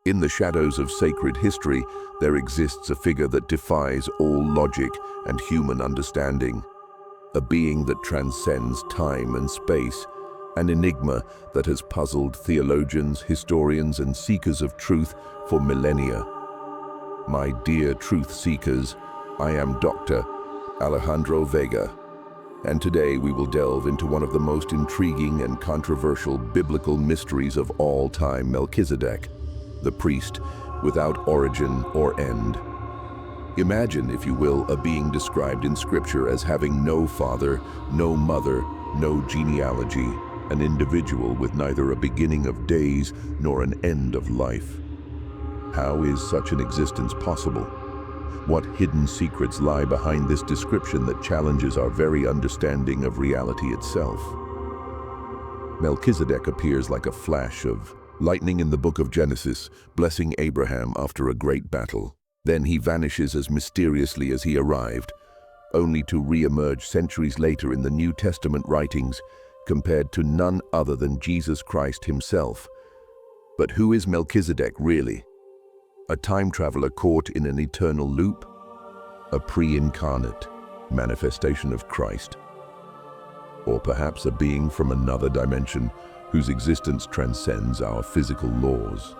In the shadows of sacred history, there exists a figure that defies all logic and human understanding. A being that transcends time and space, an enigma that has puzzled theologians, historians, and seekers of truth for millennia. My dear truth seekers, I am Dr. Alejandro Vega, and today we will delve into one of the most intriguing and controversial biblical mysteries of all time, Melchizedek, the priest without origin or end. Imagine, if you will, a being described in Scripture as having no father, no mother, no genealogy, an individual with neither a beginning of days nor an end of life. How is such an existence possible? What hidden secrets lie behind this description that challenges our very understanding of reality itself? Melchizedek appears like a flash of lightning in the book of Genesis, blessing Abraham after a great battle. Then he vanishes as mysteriously as he arrived, only to re-emerge centuries later in the New Testament writings, compared to none other than Jesus Christ himself. But who is Melchizedek really? A time traveler caught in an eternal loop? A pre-incarnate manifestation of Christ? Or perhaps a being from another dimension whose existence transcends our physical laws?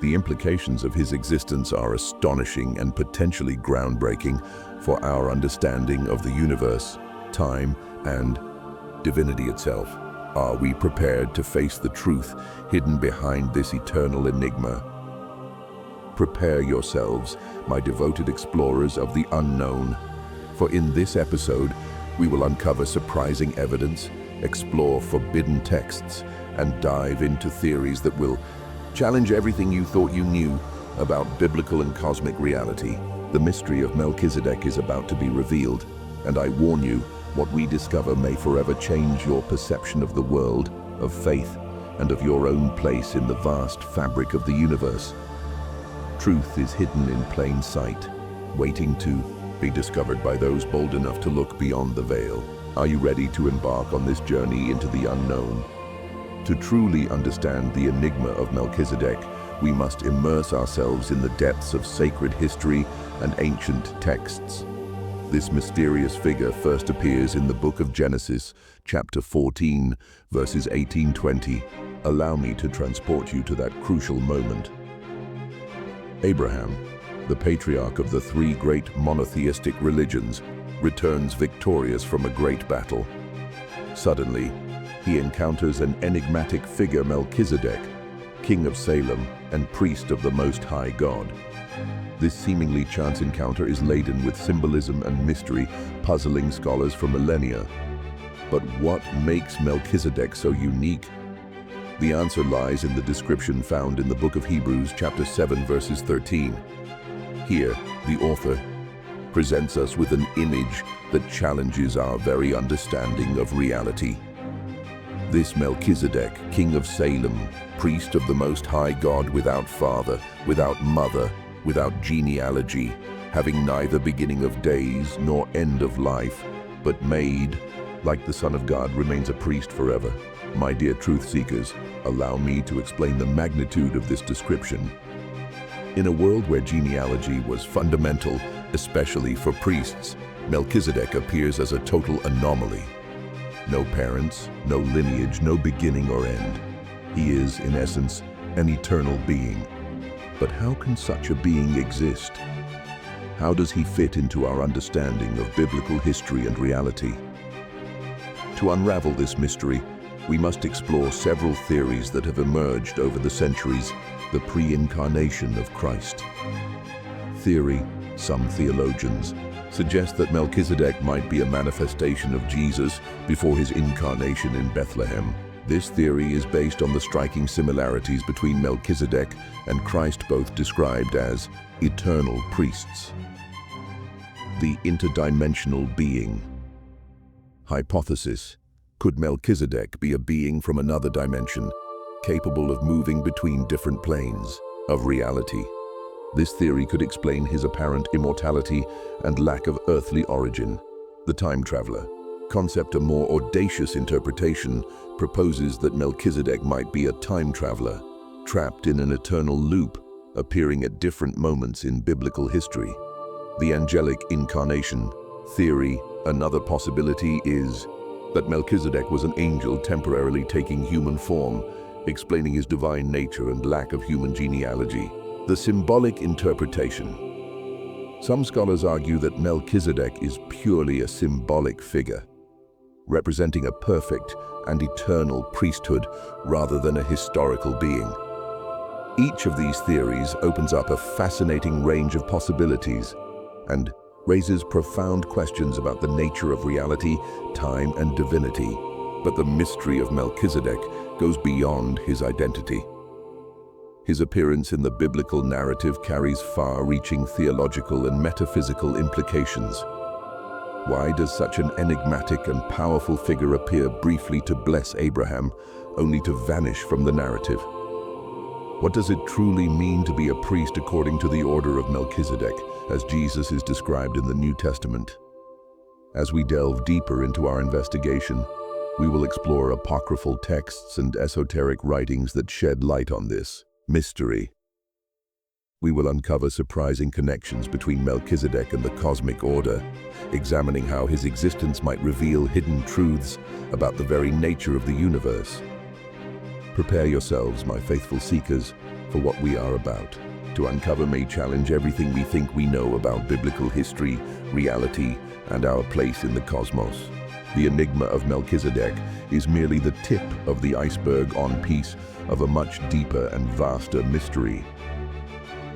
The implications of his existence are astonishing and potentially groundbreaking for our understanding of the universe, time, and divinity itself. Are we prepared to face the truth hidden behind this eternal enigma? Prepare yourselves, my devoted explorers of the unknown, for in this episode, we will uncover surprising evidence, explore forbidden texts, and dive into theories that will challenge everything you thought you knew about biblical and cosmic reality. The mystery of Melchizedek is about to be revealed, and I warn you, what we discover may forever change your perception of the world, of faith, and of your own place in the vast fabric of the universe. Truth is hidden in plain sight, waiting to be discovered by those bold enough to look beyond the veil. Are you ready to embark on this journey into the unknown? To truly understand the enigma of Melchizedek, we must immerse ourselves in the depths of sacred history and ancient texts. This mysterious figure first appears in the book of Genesis, chapter 14, verses 18-20. Allow me to transport you to that crucial moment. Abraham, the patriarch of the three great monotheistic religions, returns victorious from a great battle. Suddenly, he encounters an enigmatic figure, Melchizedek, king of Salem and priest of the Most High God. This seemingly chance encounter is laden with symbolism and mystery, puzzling scholars for millennia. But what makes Melchizedek so unique? The answer lies in the description found in the book of Hebrews, chapter 7, verses 13. Here, the author presents us with an image that challenges our very understanding of reality. This Melchizedek, king of Salem, priest of the Most High God, without father, without mother, without genealogy, having neither beginning of days nor end of life, but made, like the Son of God, remains a priest forever. My dear truth seekers, allow me to explain the magnitude of this description. In a world where genealogy was fundamental, especially for priests, Melchizedek appears as a total anomaly. No parents, no lineage, no beginning or end. He is, in essence, an eternal being. But how can such a being exist? How does he fit into our understanding of biblical history and reality? To unravel this mystery, we must explore several theories that have emerged over the centuries, the pre-incarnation of Christ. Theory, some theologians, suggest that Melchizedek might be a manifestation of Jesus before his incarnation in Bethlehem. This theory is based on the striking similarities between Melchizedek and Christ, both described as eternal priests. The interdimensional being. Hypothesis: could Melchizedek be a being from another dimension, capable of moving between different planes of reality? This theory could explain his apparent immortality and lack of earthly origin. The time traveler concept. A more audacious interpretation proposes that Melchizedek might be a time traveler, trapped in an eternal loop, appearing at different moments in biblical history. The angelic incarnation theory. Another possibility is that Melchizedek was an angel temporarily taking human form, explaining his divine nature and lack of human genealogy. The symbolic interpretation. Some scholars argue that Melchizedek is purely a symbolic figure, representing a perfect and eternal priesthood rather than a historical being. Each of these theories opens up a fascinating range of possibilities and raises profound questions about the nature of reality, time, and divinity. But the mystery of Melchizedek goes beyond his identity. His appearance in the biblical narrative carries far-reaching theological and metaphysical implications. Why does such an enigmatic and powerful figure appear briefly to bless Abraham, only to vanish from the narrative? What does it truly mean to be a priest according to the order of Melchizedek, as Jesus is described in the New Testament? As we delve deeper into our investigation, we will explore apocryphal texts and esoteric writings that shed light on this mystery. We will uncover surprising connections between Melchizedek and the cosmic order, examining how his existence might reveal hidden truths about the very nature of the universe. Prepare yourselves, my faithful seekers, for what we are about. To uncover may challenge everything we think we know about biblical history, reality, and our place in the cosmos. The enigma of Melchizedek is merely the tip of the iceberg on piece of a much deeper and vaster mystery.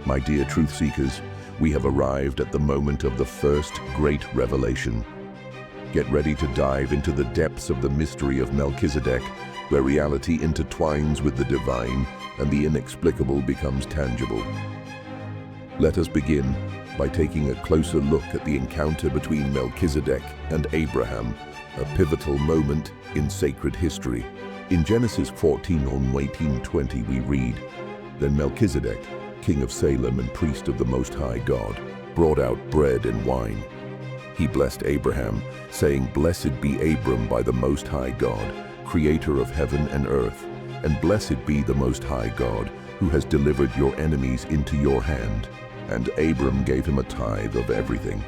My dear truth seekers, we have arrived at the moment of the first great revelation. Get ready to dive into the depths of the mystery of Melchizedek, where reality intertwines with the divine and the inexplicable becomes tangible. Let us begin by taking a closer look at the encounter between Melchizedek and Abraham, a pivotal moment in sacred history. In Genesis 14:18-20 we read, "Then Melchizedek, king of Salem and priest of the Most High God, brought out bread and wine. He blessed Abraham, saying, 'Blessed be Abram by the Most High God, creator of heaven and earth, and blessed be the Most High God, who has delivered your enemies into your hand.' And Abram gave him a tithe of everything."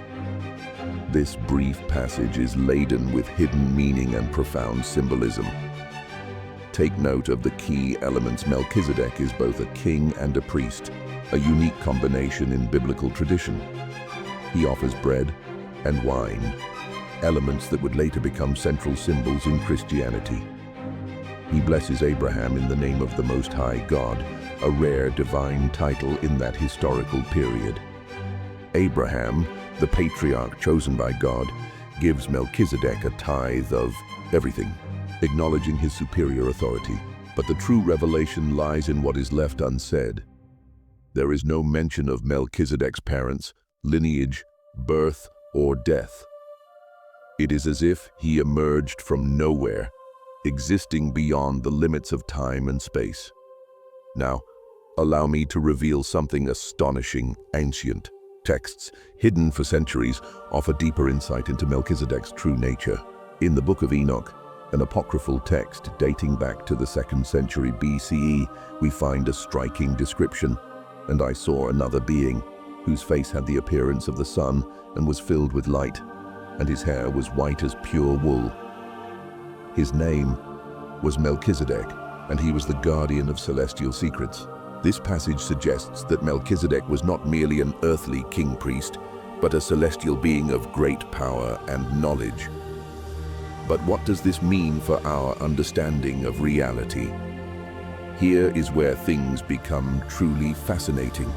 This brief passage is laden with hidden meaning and profound symbolism. Take note of the key elements. Melchizedek is both a king and a priest, a unique combination in biblical tradition. He offers bread and wine, elements that would later become central symbols in Christianity. He blesses Abraham in the name of the Most High God, a rare divine title in that historical period. Abraham, the patriarch chosen by God, gives Melchizedek a tithe of everything, acknowledging his superior authority. But the true revelation lies in what is left unsaid. There is no mention of Melchizedek's parents, lineage, birth, or death. It is as if he emerged from nowhere, existing beyond the limits of time and space. Now, allow me to reveal something astonishing. Ancient texts, hidden for centuries, offer deeper insight into Melchizedek's true nature. In the Book of Enoch, an apocryphal text dating back to the 2nd century BCE, we find a striking description. "And I saw another being, whose face had the appearance of the sun and was filled with light, and his hair was white as pure wool. His name was Melchizedek, and he was the guardian of celestial secrets." This passage suggests that Melchizedek was not merely an earthly king-priest, but a celestial being of great power and knowledge. But what does this mean for our understanding of reality? Here is where things become truly fascinating.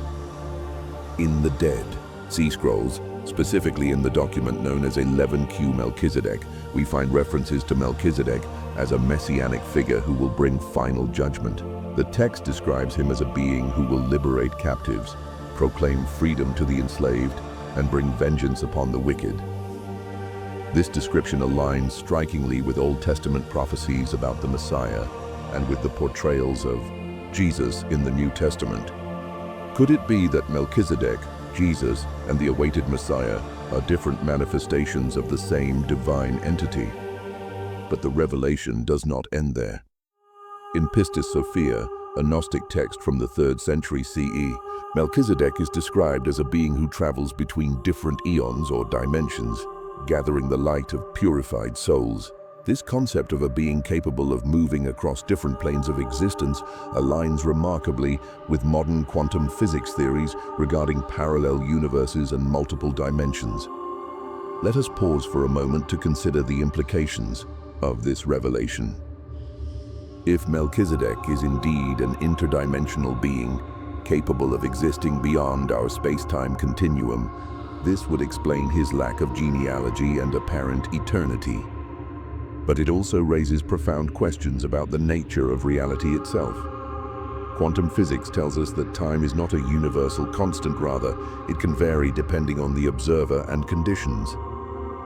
In the Dead Sea Scrolls, specifically in the document known as 11Q Melchizedek, we find references to Melchizedek as a messianic figure who will bring final judgment. The text describes him as a being who will liberate captives, proclaim freedom to the enslaved, and bring vengeance upon the wicked. This description aligns strikingly with Old Testament prophecies about the Messiah and with the portrayals of Jesus in the New Testament. Could it be that Melchizedek, Jesus, and the awaited Messiah are different manifestations of the same divine entity? But the revelation does not end there. In Pistis Sophia, a Gnostic text from the 3rd century CE, Melchizedek is described as a being who travels between different eons or dimensions, gathering the light of purified souls. This concept of a being capable of moving across different planes of existence aligns remarkably with modern quantum physics theories regarding parallel universes and multiple dimensions. Let us pause for a moment to consider the implications of this revelation. If Melchizedek is indeed an interdimensional being, capable of existing beyond our space-time continuum, this would explain his lack of genealogy and apparent eternity. But it also raises profound questions about the nature of reality itself. Quantum physics tells us that time is not a universal constant, rather, it can vary depending on the observer and conditions.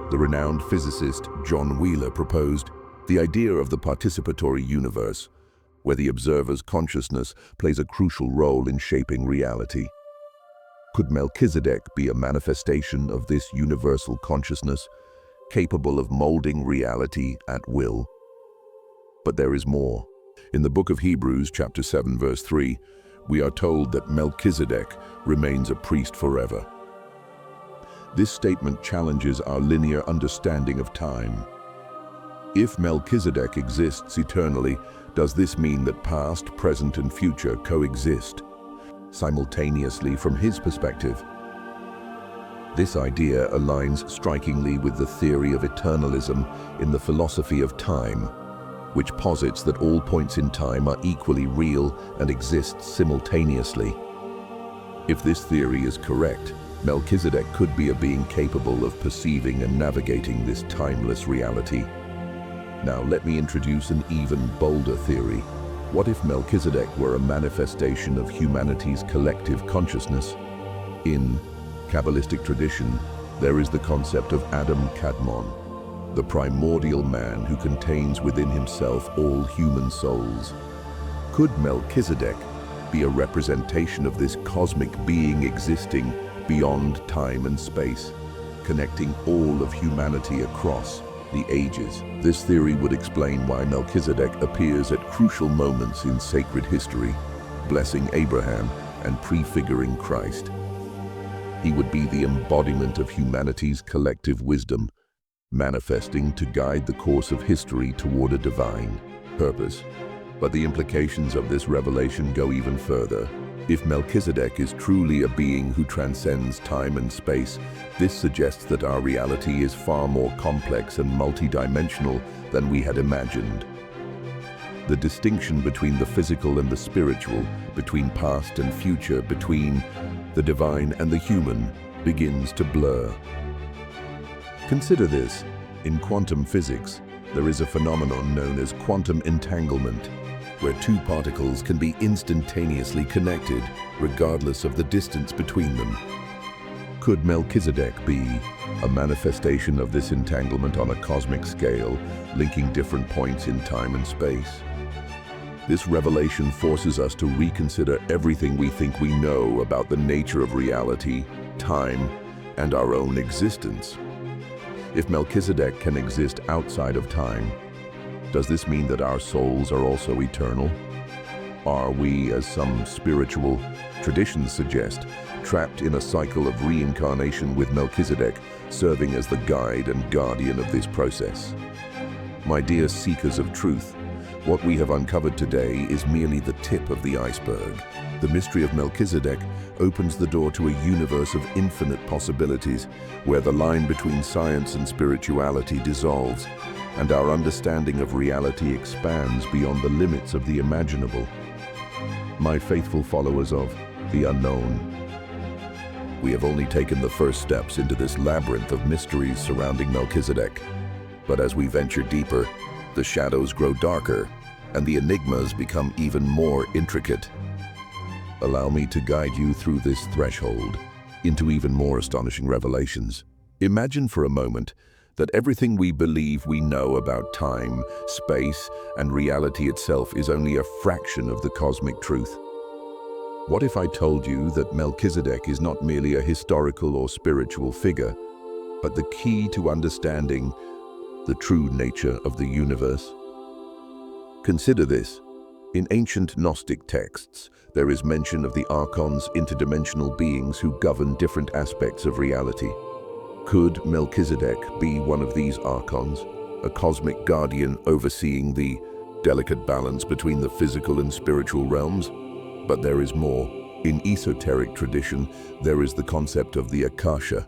The renowned physicist John Wheeler proposed the idea of the participatory universe, where the observer's consciousness plays a crucial role in shaping reality. Could Melchizedek be a manifestation of this universal consciousness, capable of molding reality at will? But there is more. In the book of Hebrews, chapter 7, verse 3, we are told that Melchizedek remains a priest forever. This statement challenges our linear understanding of time. If Melchizedek exists eternally, does this mean that past, present, and future coexist simultaneously from his perspective? This idea aligns strikingly with the theory of eternalism in the philosophy of time, which posits that all points in time are equally real and exist simultaneously. If this theory is correct, Melchizedek could be a being capable of perceiving and navigating this timeless reality. Now let me introduce an even bolder theory. What if Melchizedek were a manifestation of humanity's collective consciousness? In Kabbalistic tradition, there is the concept of Adam Kadmon, the primordial man who contains within himself all human souls. Could Melchizedek be a representation of this cosmic being existing beyond time and space, connecting all of humanity across the ages? This theory would explain why Melchizedek appears at crucial moments in sacred history, blessing Abraham and prefiguring Christ. He would be the embodiment of humanity's collective wisdom, manifesting to guide the course of history toward a divine purpose. But the implications of this revelation go even further. If Melchizedek is truly a being who transcends time and space, this suggests that our reality is far more complex and multidimensional than we had imagined. The distinction between the physical and the spiritual, between past and future, between the divine and the human, begins to blur. Consider this. In quantum physics, there is a phenomenon known as quantum entanglement, where two particles can be instantaneously connected, regardless of the distance between them. Could Melchizedek be a manifestation of this entanglement on a cosmic scale, linking different points in time and space? This revelation forces us to reconsider everything we think we know about the nature of reality, time, and our own existence. If Melchizedek can exist outside of time, does this mean that our souls are also eternal? Are we, as some spiritual traditions suggest, trapped in a cycle of reincarnation with Melchizedek serving as the guide and guardian of this process? My dear seekers of truth, what we have uncovered today is merely the tip of the iceberg. The mystery of Melchizedek opens the door to a universe of infinite possibilities, where the line between science and spirituality dissolves, and our understanding of reality expands beyond the limits of the imaginable. My faithful followers of the unknown, we have only taken the first steps into this labyrinth of mysteries surrounding Melchizedek. But as we venture deeper, the shadows grow darker, and the enigmas become even more intricate. Allow me to guide you through this threshold into even more astonishing revelations. Imagine for a moment that everything we believe we know about time, space, and reality itself is only a fraction of the cosmic truth. What if I told you that Melchizedek is not merely a historical or spiritual figure, but the key to understanding the true nature of the universe? Consider this. In ancient Gnostic texts, there is mention of the archons, interdimensional beings who govern different aspects of reality. Could Melchizedek be one of these archons, a cosmic guardian overseeing the delicate balance between the physical and spiritual realms? But there is more. In esoteric tradition, there is the concept of the Akasha,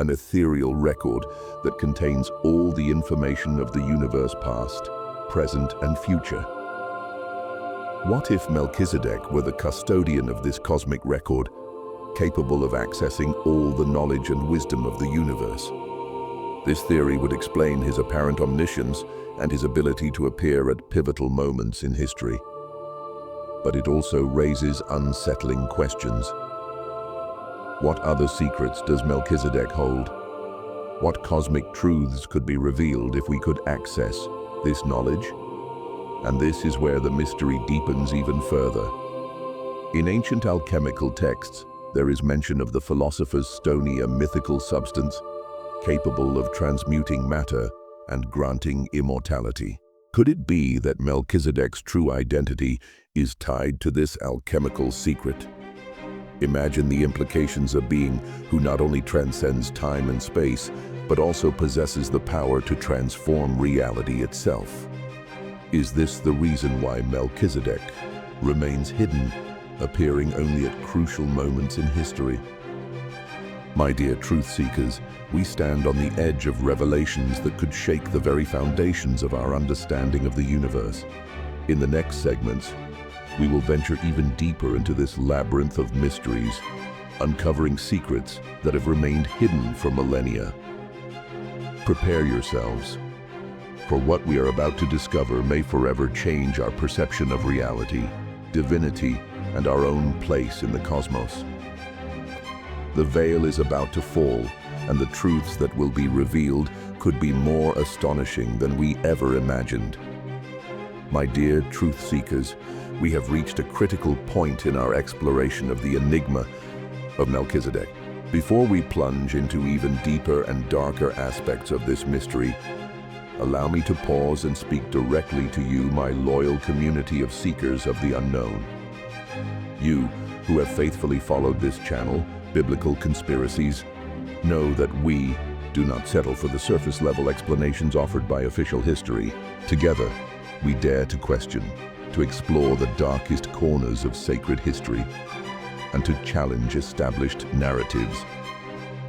an ethereal record that contains all the information of the universe past, present, and future. What if Melchizedek were the custodian of this cosmic record, capable of accessing all the knowledge and wisdom of the universe? This theory would explain his apparent omniscience and his ability to appear at pivotal moments in history. But it also raises unsettling questions. What other secrets does Melchizedek hold? What cosmic truths could be revealed if we could access this knowledge? And this is where the mystery deepens even further. In ancient alchemical texts, there is mention of the philosopher's stone, a mythical substance capable of transmuting matter and granting immortality. Could it be that Melchizedek's true identity is tied to this alchemical secret? Imagine the implications of being who not only transcends time and space, but also possesses the power to transform reality itself. Is this the reason why Melchizedek remains hidden, appearing only at crucial moments in history? My dear truth seekers, we stand on the edge of revelations that could shake the very foundations of our understanding of the universe. In the next segments, we will venture even deeper into this labyrinth of mysteries, uncovering secrets that have remained hidden for millennia. Prepare yourselves, for what we are about to discover may forever change our perception of reality, divinity, and our own place in the cosmos. The veil is about to fall, and the truths that will be revealed could be more astonishing than we ever imagined. My dear truth seekers, we have reached a critical point in our exploration of the enigma of Melchizedek. Before we plunge into even deeper and darker aspects of this mystery, allow me to pause and speak directly to you, my loyal community of seekers of the unknown. You, who have faithfully followed this channel, Biblical Conspiracies, know that we do not settle for the surface-level explanations offered by official history. Together, we dare to question, to explore the darkest corners of sacred history, and to challenge established narratives.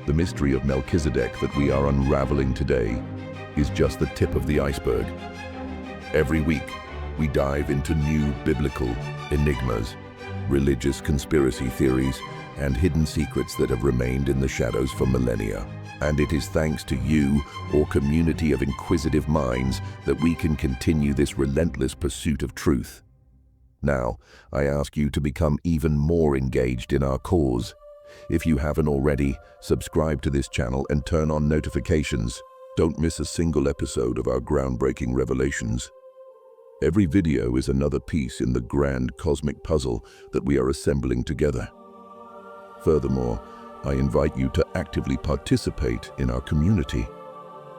The mystery of Melchizedek that we are unraveling today is just the tip of the iceberg. Every week, we dive into new biblical enigmas, religious conspiracy theories, and hidden secrets that have remained in the shadows for millennia. And it is thanks to you, or community of inquisitive minds, that we can continue this relentless pursuit of truth. Now, I ask you to become even more engaged in our cause. If you haven't already, subscribe to this channel and turn on notifications. Don't miss a single episode of our groundbreaking revelations. Every video is another piece in the grand cosmic puzzle that we are assembling together. Furthermore, I invite you to actively participate in our community.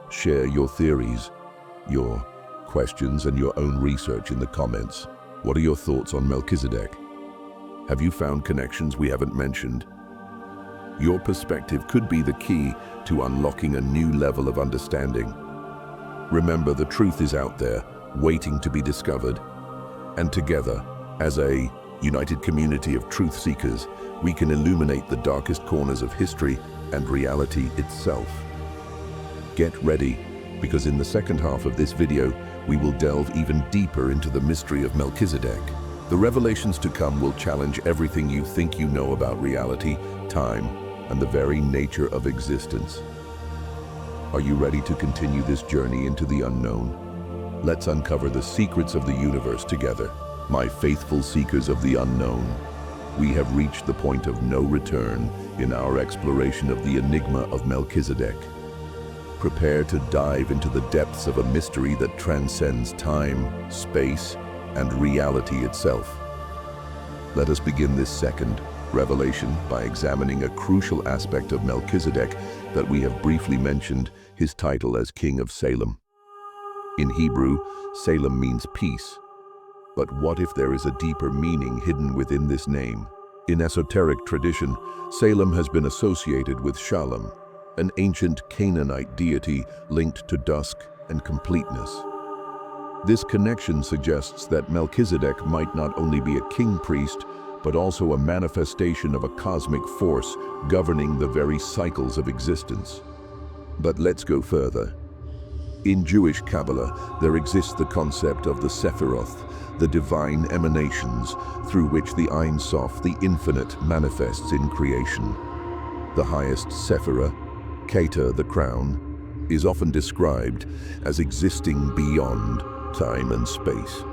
Share your theories, your questions, and your own research in the comments. What are your thoughts on Melchizedek? Have you found connections we haven't mentioned? Your perspective could be the key to unlocking a new level of understanding. Remember, the truth is out there, waiting to be discovered. And together, as a united community of truth seekers, we can illuminate the darkest corners of history and reality itself. Get ready, because in the second half of this video, we will delve even deeper into the mystery of Melchizedek. The revelations to come will challenge everything you think you know about reality, time, and the very nature of existence. Are you ready to continue this journey into the unknown? Let's uncover the secrets of the universe together. My faithful seekers of the unknown, we have reached the point of no return in our exploration of the enigma of Melchizedek. Prepare to dive into the depths of a mystery that transcends time, space, and reality itself. Let us begin this second revelation by examining a crucial aspect of Melchizedek that we have briefly mentioned, his title as King of Salem. In Hebrew, Salem means peace. But what if there is a deeper meaning hidden within this name? In esoteric tradition, Salem has been associated with Shalom, an ancient Canaanite deity linked to dusk and completeness. This connection suggests that Melchizedek might not only be a king-priest, but also a manifestation of a cosmic force governing the very cycles of existence. But let's go further. In Jewish Kabbalah, there exists the concept of the Sephiroth, the divine emanations through which the Ein Sof, the infinite, manifests in creation. The highest Sephirah, Keter, the crown, is often described as existing beyond time and space.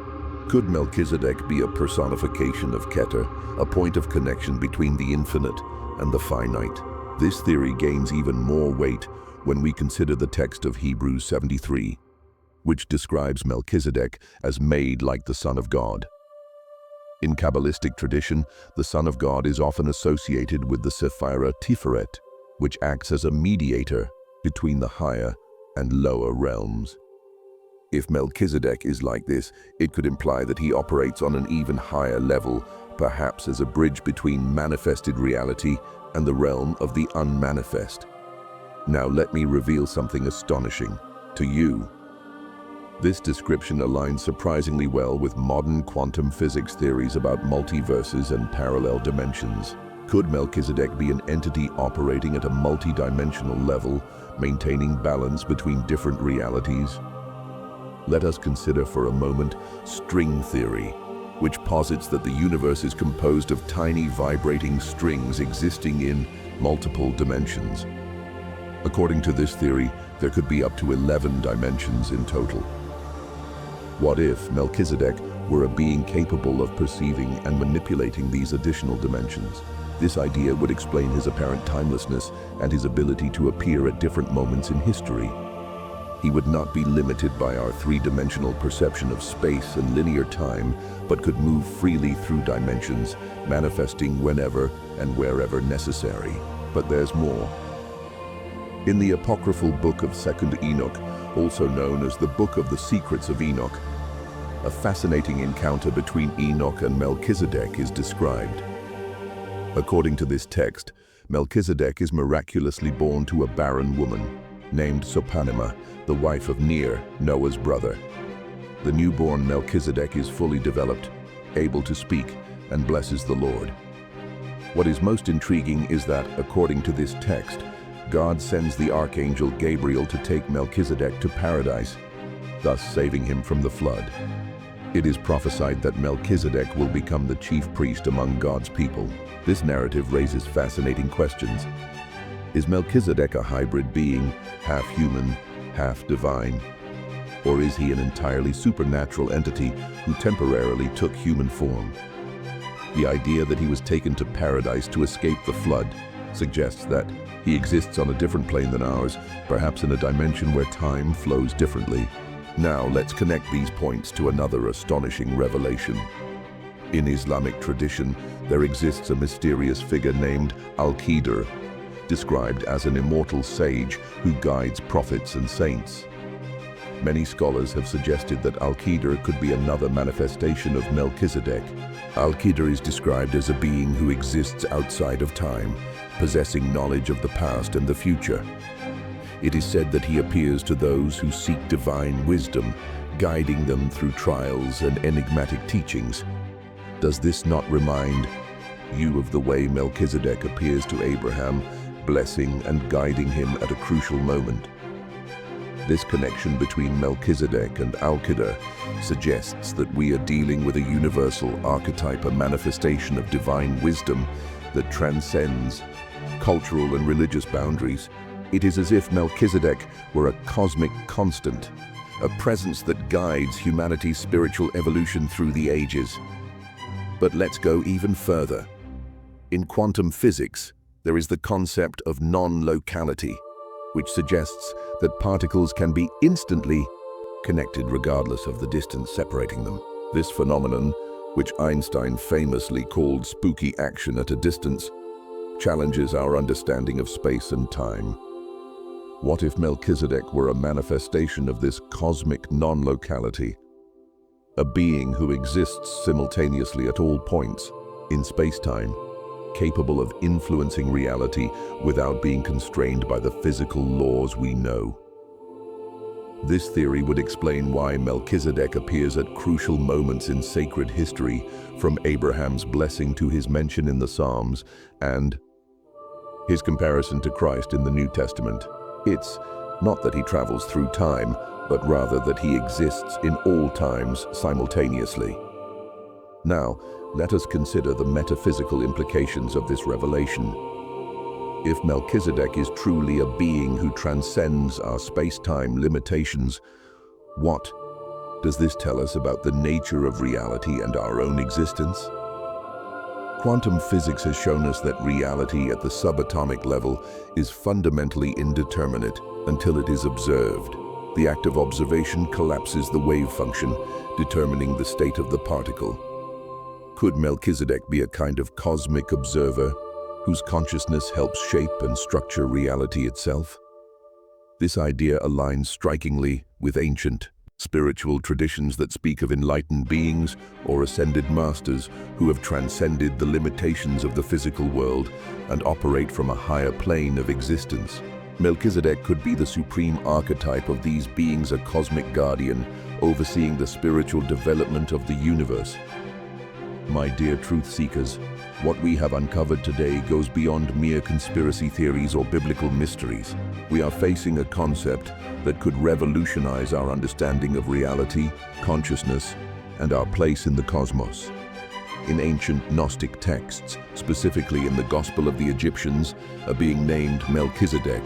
Could Melchizedek be a personification of Keter, a point of connection between the infinite and the finite? This theory gains even more weight when we consider the text of Hebrews 73, which describes Melchizedek as made like the Son of God. In Kabbalistic tradition, the Son of God is often associated with the Sephirah Tiferet, which acts as a mediator between the higher and lower realms. If Melchizedek is like this, it could imply that he operates on an even higher level, perhaps as a bridge between manifested reality and the realm of the unmanifest. Now let me reveal something astonishing to you. This description aligns surprisingly well with modern quantum physics theories about multiverses and parallel dimensions. Could Melchizedek be an entity operating at a multidimensional level, maintaining balance between different realities? Let us consider for a moment string theory, which posits that the universe is composed of tiny vibrating strings existing in multiple dimensions. According to this theory, there could be up to 11 dimensions in total. What if Melchizedek were a being capable of perceiving and manipulating these additional dimensions? This idea would explain his apparent timelessness and his ability to appear at different moments in history. He would not be limited by our three-dimensional perception of space and linear time, but could move freely through dimensions, manifesting whenever and wherever necessary. But there's more. In the Apocryphal Book of 2nd Enoch, also known as the Book of the Secrets of Enoch, a fascinating encounter between Enoch and Melchizedek is described. According to this text, Melchizedek is miraculously born to a barren woman named Sopanima, the wife of Ner, Noah's brother. The newborn Melchizedek is fully developed, able to speak, and blesses the Lord. What is most intriguing is that, according to this text, God sends the archangel Gabriel to take Melchizedek to paradise, thus saving him from the flood. It is prophesied that Melchizedek will become the chief priest among God's people. This narrative raises fascinating questions. Is Melchizedek a hybrid being, half human, half divine? Or is he an entirely supernatural entity who temporarily took human form? The idea that he was taken to paradise to escape the flood suggests that he exists on a different plane than ours, perhaps in a dimension where time flows differently. Now let's connect these points to another astonishing revelation. In Islamic tradition, there exists a mysterious figure named Al-Qidr, described as an immortal sage who guides prophets and saints. Many scholars have suggested that Al-Qidr could be another manifestation of Melchizedek. Al-Qidr is described as a being who exists outside of time, possessing knowledge of the past and the future. It is said that he appears to those who seek divine wisdom, guiding them through trials and enigmatic teachings. Does this not remind you of the way Melchizedek appears to Abraham, blessing and guiding him at a crucial moment? This connection between Melchizedek and Al-Qidr suggests that we are dealing with a universal archetype, a manifestation of divine wisdom that transcends cultural and religious boundaries. It is as if Melchizedek were a cosmic constant, a presence that guides humanity's spiritual evolution through the ages. But let's go even further. In quantum physics, there is the concept of non-locality, which suggests that particles can be instantly connected regardless of the distance separating them. This phenomenon, which Einstein famously called spooky action at a distance, challenges our understanding of space and time. What if Melchizedek were a manifestation of this cosmic non-locality? a being who exists simultaneously at all points in space-time, capable of influencing reality without being constrained by the physical laws we know. This theory would explain why Melchizedek appears at crucial moments in sacred history, from Abraham's blessing to his mention in the Psalms and his comparison to Christ in the New Testament. It's not that he travels through time, but rather that he exists in all times simultaneously. Now, let us consider the metaphysical implications of this revelation. If Melchizedek is truly a being who transcends our space-time limitations, what does this tell us about the nature of reality and our own existence? Quantum physics has shown us that reality at the subatomic level is fundamentally indeterminate until it is observed. The act of observation collapses the wave function, determining the state of the particle. Could Melchizedek be a kind of cosmic observer whose consciousness helps shape and structure reality itself? This idea aligns strikingly with ancient spiritual traditions that speak of enlightened beings or ascended masters who have transcended the limitations of the physical world and operate from a higher plane of existence. Melchizedek could be the supreme archetype of these beings, a cosmic guardian overseeing the spiritual development of the universe. My dear truth seekers, what we have uncovered today goes beyond mere conspiracy theories or biblical mysteries. We are facing a concept that could revolutionize our understanding of reality, consciousness, and our place in the cosmos. In ancient Gnostic texts, specifically in the Gospel of the Egyptians, a being named Melchizedek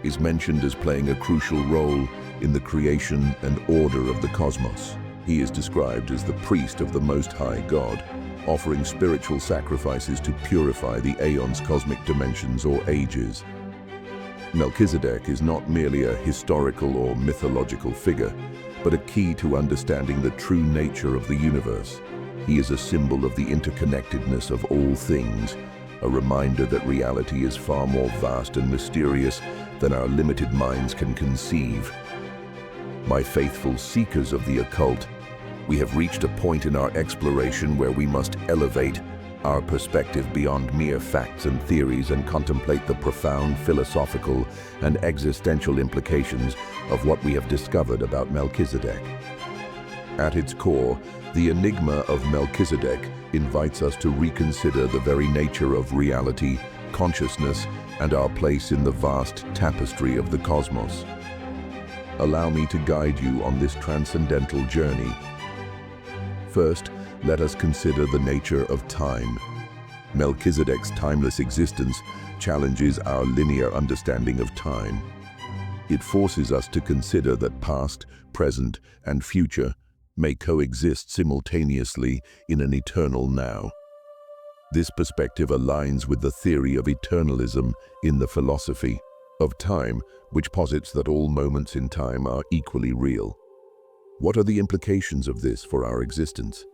is mentioned as playing a crucial role in the creation and order of the cosmos. He is described as the priest of the Most High God, offering spiritual sacrifices to purify the aeon's cosmic dimensions or ages. Melchizedek is not merely a historical or mythological figure, but a key to understanding the true nature of the universe. He is a symbol of the interconnectedness of all things, a reminder that reality is far more vast and mysterious than our limited minds can conceive. My faithful seekers of the occult, we have reached a point in our exploration where we must elevate our perspective beyond mere facts and theories and contemplate the profound philosophical and existential implications of what we have discovered about Melchizedek. At its core, the enigma of Melchizedek invites us to reconsider the very nature of reality, consciousness, and our place in the vast tapestry of the cosmos. Allow me to guide you on this transcendental journey. First, let us consider the nature of time. Melchizedek's timeless existence challenges our linear understanding of time. It forces us to consider that past, present, and future may coexist simultaneously in an eternal now. This perspective aligns with the theory of eternalism in the philosophy of time, which posits that all moments in time are equally real. What are the implications of this for our existence?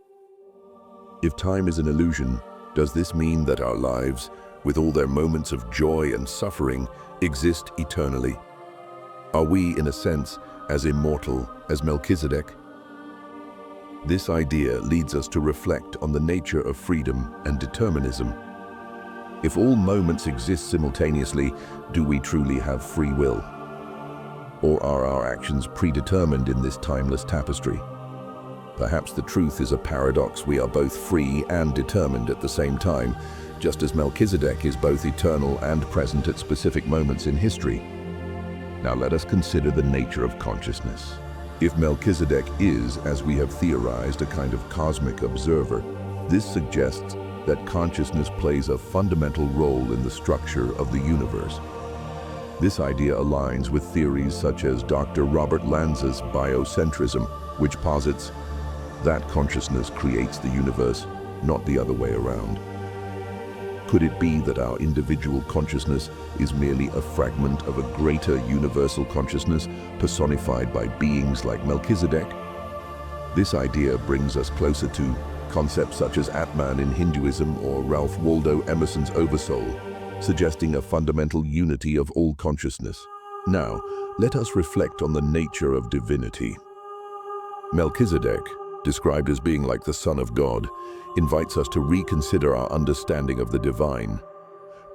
If time is an illusion, does this mean that our lives, with all their moments of joy and suffering, exist eternally? Are we, in a sense, as immortal as Melchizedek? This idea leads us to reflect on the nature of freedom and determinism. If all moments exist simultaneously, do we truly have free will? Or are our actions predetermined in this timeless tapestry? Perhaps the truth is a paradox. We are both free and determined at the same time, just as Melchizedek is both eternal and present at specific moments in history. Now let us consider the nature of consciousness. If Melchizedek is, as we have theorized, a kind of cosmic observer, this suggests that consciousness plays a fundamental role in the structure of the universe. This idea aligns with theories such as Dr. Robert Lanza's biocentrism, which posits that consciousness creates the universe, not the other way around. Could it be that our individual consciousness is merely a fragment of a greater universal consciousness personified by beings like Melchizedek? This idea brings us closer to concepts such as Atman in Hinduism or Ralph Waldo Emerson's Oversoul, suggesting a fundamental unity of all consciousness. Now, let us reflect on the nature of divinity. Melchizedek, described as being like the Son of God, invites us to reconsider our understanding of the divine.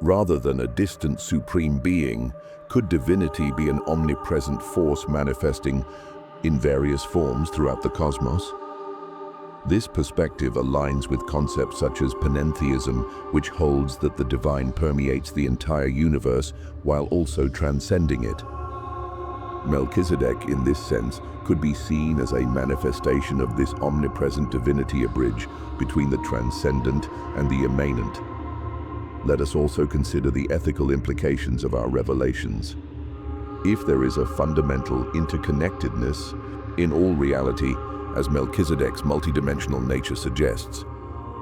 Rather than a distant supreme being, could divinity be an omnipresent force manifesting in various forms throughout the cosmos? This perspective aligns with concepts such as panentheism, which holds that the divine permeates the entire universe while also transcending it. Melchizedek, in this sense, could be seen as a manifestation of this omnipresent divinity, a bridge between the transcendent and the immanent. Let us also consider the ethical implications of our revelations. If there is a fundamental interconnectedness in all reality, as Melchizedek's multidimensional nature suggests,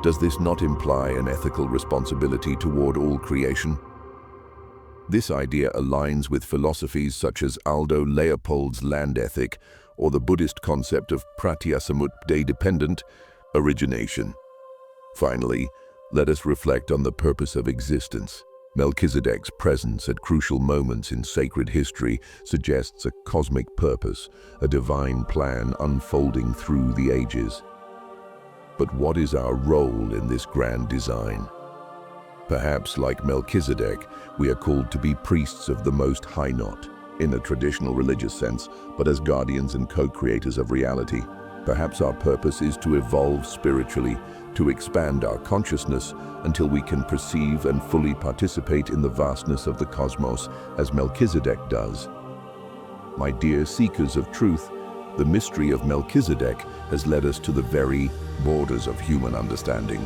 does this not imply an ethical responsibility toward all creation? This idea aligns with philosophies such as Aldo Leopold's land ethic or the Buddhist concept of pratyasamut, day-dependent origination. Finally, let us reflect on the purpose of existence. Melchizedek's presence at crucial moments in sacred history suggests a cosmic purpose, a divine plan unfolding through the ages. But what is our role in this grand design? Perhaps, like Melchizedek, we are called to be priests of the Most High, not in a traditional religious sense, but as guardians and co-creators of reality. Perhaps our purpose is to evolve spiritually, to expand our consciousness until we can perceive and fully participate in the vastness of the cosmos as Melchizedek does. My dear seekers of truth, the mystery of Melchizedek has led us to the very borders of human understanding.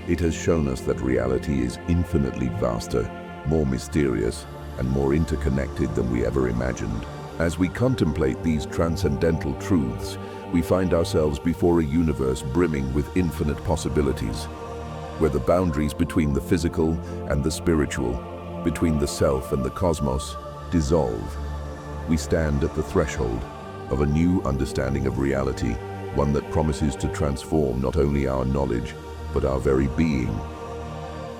It has shown us that reality is infinitely vaster, more mysterious, and more interconnected than we ever imagined. As we contemplate these transcendental truths, we find ourselves before a universe brimming with infinite possibilities, where the boundaries between the physical and the spiritual, between the self and the cosmos, dissolve. We stand at the threshold of a new understanding of reality, one that promises to transform not only our knowledge, but our very being.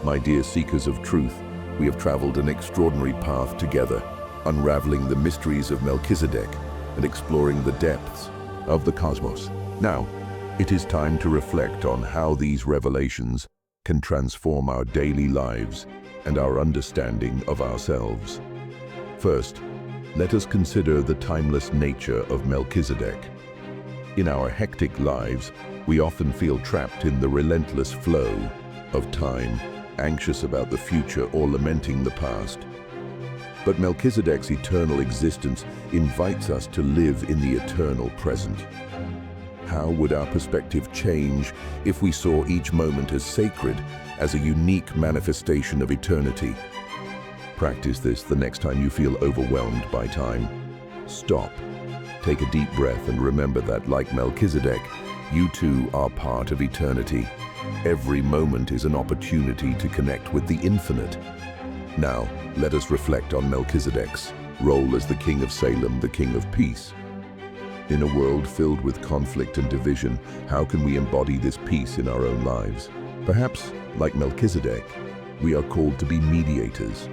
My dear seekers of truth, we have traveled an extraordinary path together, unraveling the mysteries of Melchizedek and exploring the depths of the cosmos. Now, it is time to reflect on how these revelations can transform our daily lives and our understanding of ourselves. First, let us consider the timeless nature of Melchizedek. In our hectic lives, we often feel trapped in the relentless flow of time, anxious about the future or lamenting the past. But Melchizedek's eternal existence invites us to live in the eternal present. How would our perspective change if we saw each moment as sacred, as a unique manifestation of eternity? Practice this the next time you feel overwhelmed by time. Stop, take a deep breath, and remember that, like Melchizedek, you too are part of eternity. Every moment is an opportunity to connect with the infinite. Now, let us reflect on Melchizedek's role as the King of Salem, the King of Peace. In a world filled with conflict and division, how can we embody this peace in our own lives? Perhaps, like Melchizedek, we are called to be mediators,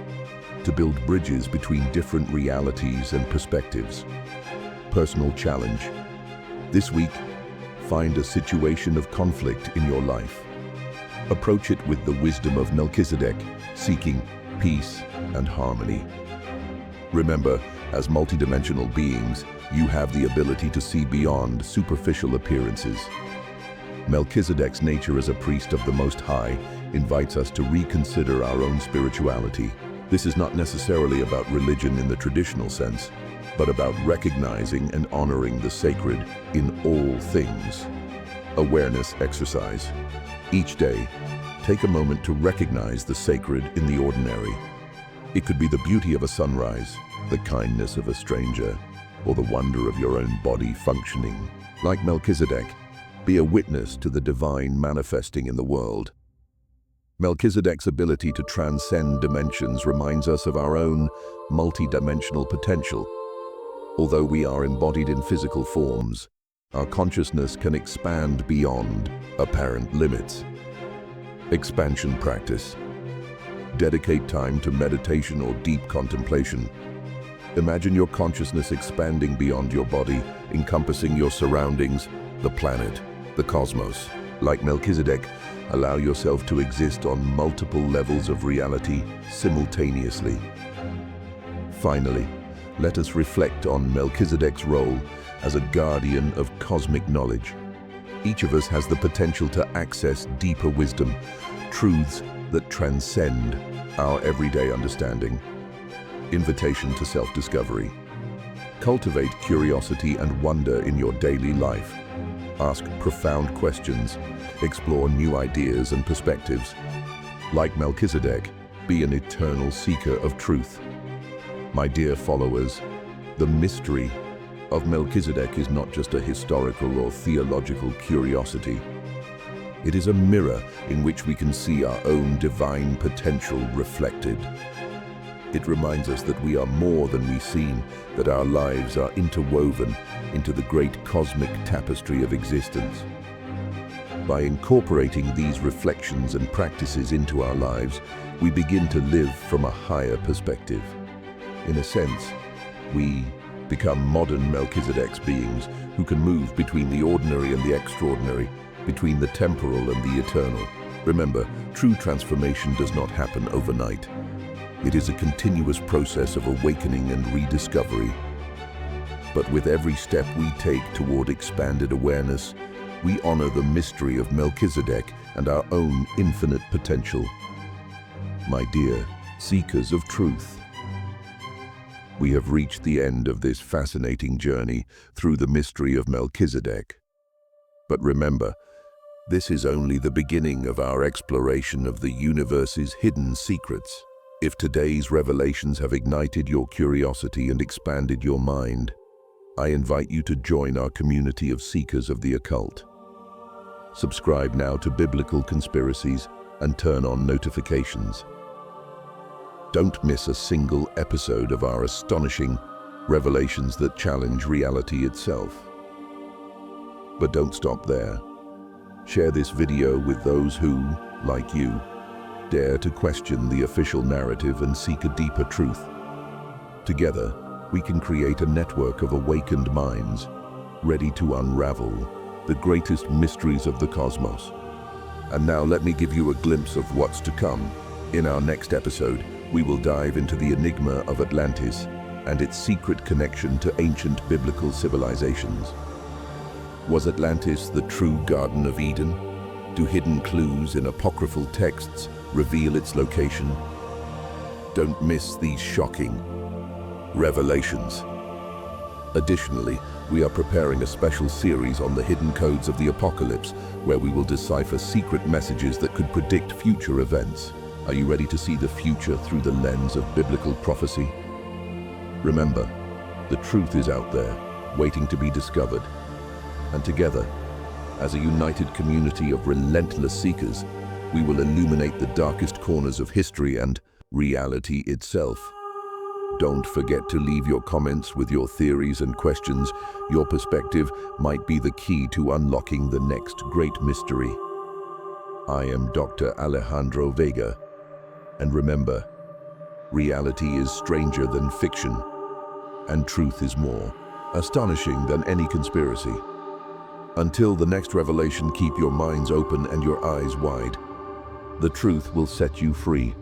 to build bridges between different realities and perspectives. Personal challenge. This week, find a situation of conflict in your life. Approach it with the wisdom of Melchizedek, seeking peace and harmony. Remember, as multidimensional beings, you have the ability to see beyond superficial appearances. Melchizedek's nature as a priest of the Most High invites us to reconsider our own spirituality. This is not necessarily about religion in the traditional sense, but about recognizing and honoring the sacred in all things. Awareness exercise. Each day, take a moment to recognize the sacred in the ordinary. It could be the beauty of a sunrise, the kindness of a stranger, or the wonder of your own body functioning. Like Melchizedek, be a witness to the divine manifesting in the world. Melchizedek's ability to transcend dimensions reminds us of our own multidimensional potential. Although we are embodied in physical forms, our consciousness can expand beyond apparent limits. Expansion practice. Dedicate time to meditation or deep contemplation. Imagine your consciousness expanding beyond your body, encompassing your surroundings, the planet, the cosmos. Like Melchizedek, allow yourself to exist on multiple levels of reality simultaneously. Finally, let us reflect on Melchizedek's role as a guardian of cosmic knowledge. Each of us has the potential to access deeper wisdom, truths that transcend our everyday understanding. Invitation to self-discovery. Cultivate curiosity and wonder in your daily life. Ask profound questions, explore new ideas and perspectives. Like Melchizedek, be an eternal seeker of truth. My dear followers, the mystery of Melchizedek is not just a historical or theological curiosity. It is a mirror in which we can see our own divine potential reflected. It reminds us that we are more than we seem, that our lives are interwoven into the great cosmic tapestry of existence. By incorporating these reflections and practices into our lives, we begin to live from a higher perspective. In a sense, we become modern Melchizedek's beings who can move between the ordinary and the extraordinary, between the temporal and the eternal. Remember, true transformation does not happen overnight. It is a continuous process of awakening and rediscovery. But with every step we take toward expanded awareness, we honor the mystery of Melchizedek and our own infinite potential. My dear seekers of truth, we have reached the end of this fascinating journey through the mystery of Melchizedek. But remember, this is only the beginning of our exploration of the universe's hidden secrets. If today's revelations have ignited your curiosity and expanded your mind, I invite you to join our community of seekers of the occult. Subscribe now to Biblical Conspiracies and turn on notifications. Don't miss a single episode of our astonishing revelations that challenge reality itself. But don't stop there. Share this video with those who, like you, dare to question the official narrative and seek a deeper truth. Together, we can create a network of awakened minds, ready to unravel the greatest mysteries of the cosmos. And now let me give you a glimpse of what's to come. In our next episode, we will dive into the enigma of Atlantis and its secret connection to ancient biblical civilizations. Was Atlantis the true Garden of Eden? Do hidden clues in apocryphal texts reveal its location? Don't miss these shocking revelations. Additionally, we are preparing a special series on the hidden codes of the apocalypse, where we will decipher secret messages that could predict future events. Are you ready to see the future through the lens of biblical prophecy? Remember, the truth is out there, waiting to be discovered. And together, as a united community of relentless seekers, we will illuminate the darkest corners of history and reality itself. Don't forget to leave your comments with your theories and questions. Your perspective might be the key to unlocking the next great mystery. I am Dr. Alejandro Vega, and remember, reality is stranger than fiction, and truth is more astonishing than any conspiracy. Until the next revelation, keep your minds open and your eyes wide. The truth will set you free.